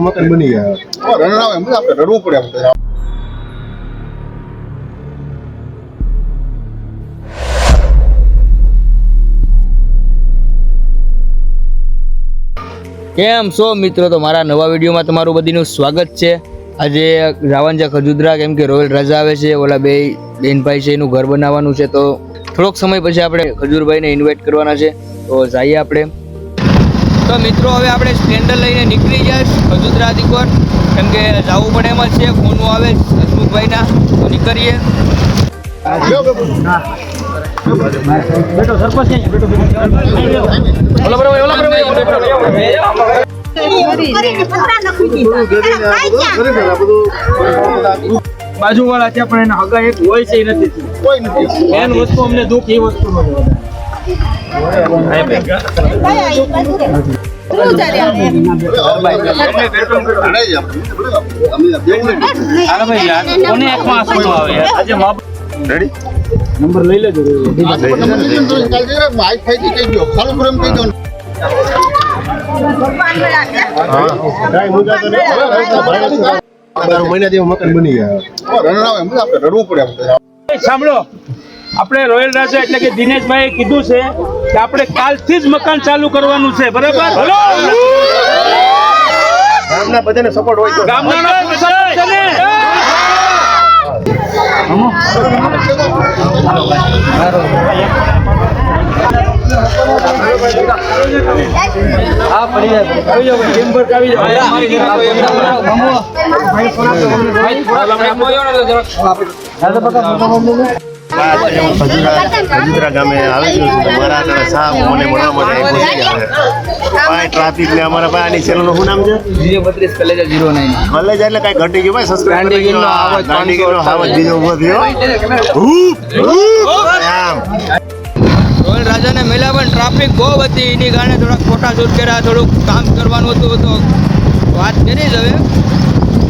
મકાન બની ગયા રડવું પડે. કેમ છો મિત્રો? તો મારા નવા વિડીયોમાં તમારું બધીનું સ્વાગત છે. આજે જવાનું છે ખજુદરા, કેમ કે રોયલ રાજા આવે છે. ઓલા બે બેનભાઈ છે, એનું ઘર બનાવવાનું છે. તો થોડોક સમય પછી આપણે ખજૂરભાઈને ઇન્વાઇટ કરવાના છે. તો જઈએ આપણે. તો મિત્રો હવે આપણે સ્પ્લેન્ડર લઈને નીકળી જાય ખજુદરા દીકોર, કેમ કે જવું પડે એમ જ છે. ફોનો આવે હસમુખભાઈના, તો નીકળીએ. બાજુ વાળા છે પણ એના હગા એક હોય છે નથી, કોઈ નથી. મેન વસ્તુ અમને દુઃખ એ વસ્તુ નો નંબર લઈ લેજો. મકાન બની ગયા રડવું પડે. સાંભળો, આપણે રોયલ રાજા એટલે કે દિનેશભાઈ કીધું છે કે આપણે કાલથી જ મકાન ચાલુ કરવાનું છે, બરાબર? ગામના બધાને સપોર્ટ હોય તો ગામના ખજુદરા ગામે આવી ગયો છું. મારા આગળ સાહેબ મને મળવા માટે ટ્રાફિક ને અમારા ભાઈ આની ચેનલ નું શું નામ છે? 032 કલેજા 09 કલેજા એટલે કઈ ઘટી ગયું ભાઈ. સબસ્ક્રાઇબ કરી દો. હાવજ બીજો ઉભો થયો. રોયલ રાજાને મેલા પણ ટ્રાફિક બહુ હતી, એની કારણે થોડાક ફોટા શૂટ કર્યા, થોડુંક કામ કરવાનું હતું. તો વાત કરી જ હવે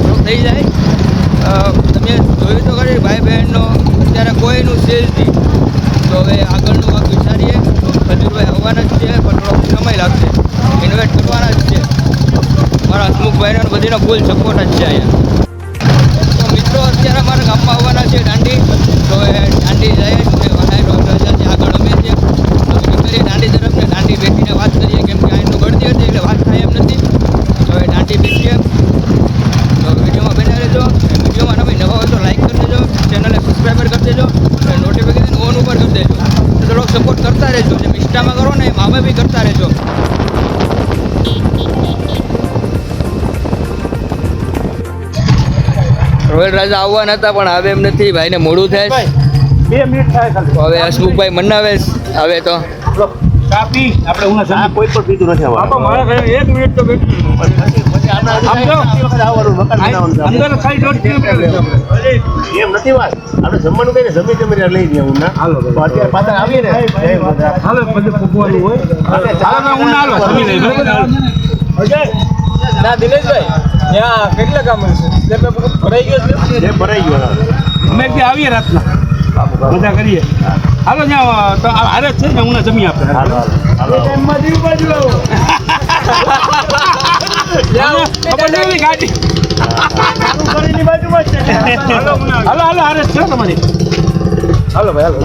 થોડુંક થઈ જાય. તમે જોયું તો ખરી ભાઈ બહેનનો અત્યારે કોઈનું સેલ નથી. તો હવે આગળનું કાંક વિચારીએ. ખજૂરભાઈ આવવાના જ છે, પણ થોડોક સમય લાગશે. ઇન્વેસ્ટ કરવાના જ છે. મારા હસમુખભાઈનો બધીનો ફૂલ સપોર્ટ જ છે અહીંયા. તો મિત્રો અત્યારે અમારા ગામમાં આવવાના છે દાંડી. તો એ દાંડી જાય છે આગળ અમે છે. કરીએ દાંડી તરફ ને દાંડી બેસીને વાત કરીએ, કેમ કે અહીંનું ગળતી હતી એટલે વાત થાય એમ નથી. તો એ દાંડી બેસીએ. તો વિડીયોમાં બન્યા રહેજો. વિડીયોમાં તમે નવા હોય તો લાઈક કરી દેજો, ચેનલને સબસ્ક્રાઈબર કરી દેજો, નોટિફિકેશન ઓન ઉપર કરી દેજો. થોડોક સપોર્ટ કરતા રહેજો. જેમ ઇન્સ્ટામાં કરો ને એમ આમે બી કરતા રહેજો. રોયલ રાજા આવવાના હતા પણ હવે એમ નથી. ભાઈને મોડું થાય. 2 મિનિટ થાય ખાલી. હવે હસમુખભાઈ મનાવે હવે તો કાપી આપણે હું કોઈ પણ બીજું નથી આવવાનું. મારા ઘરે 1 મિનિટ તો બેઠું. અંદર સાઈડ રોડ એમ નથી વાત. આપણે જમવાનું કઈ જમી જમીને લઈ જવું ના. અત્યારે પાછા આવીએ ને હાલો બધું ફૂગવાનું હોય. હું હાલો જમી લઈ. ના દિનેશભાઈ, ત્યાં કેટલા કામ છે? ભરાઈ ગયો છે? ભરાઈ ગયો. અમે ત્યાં આવીએ રાતના બધા કરીએ. હાલો ત્યાં તો હારે જ છે ને, હું જમી આપે. ગાડી હાલો હાલો હારે જ છે તમારી. હાલો ભાઈ હાલો.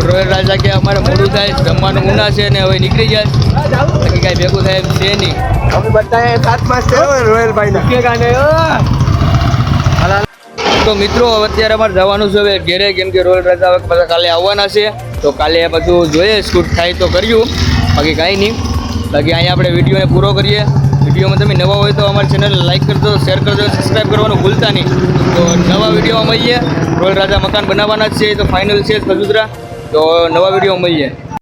રોયલ રાજા કે અમારે મોડું થાય, જમવાનું ઉના છે ને હવે નીકળી જાય. બાકી કાંઈ ભેગું થાય એમ છે નહીં. તો મિત્રો અત્યારે અમારે જવાનું છે હવે ઘેરે, કેમ કે રોયલ રાજા હવે પાછા કાલે આવવાના છે. તો કાલે બધું જોઈએ, શૂટ થાય તો કર્યું, બાકી કાંઈ નહીં. બાકી અહીંયા આપણે વિડીયોને પૂરો કરીએ. વિડીયોમાં તમે નવા હોય તો અમારી ચેનલ લાઈક કરજો, શેર કરજો, સબસ્ક્રાઈબ કરવાનું ભૂલતા નહીં. તો નવા વિડીયોમાં મળીએ. રોયલ રાજા મકાન બનાવવાના જ છે, તો ફાઇનલ છે ખજૂદરા. તો નવા વિડીયો મળીએ.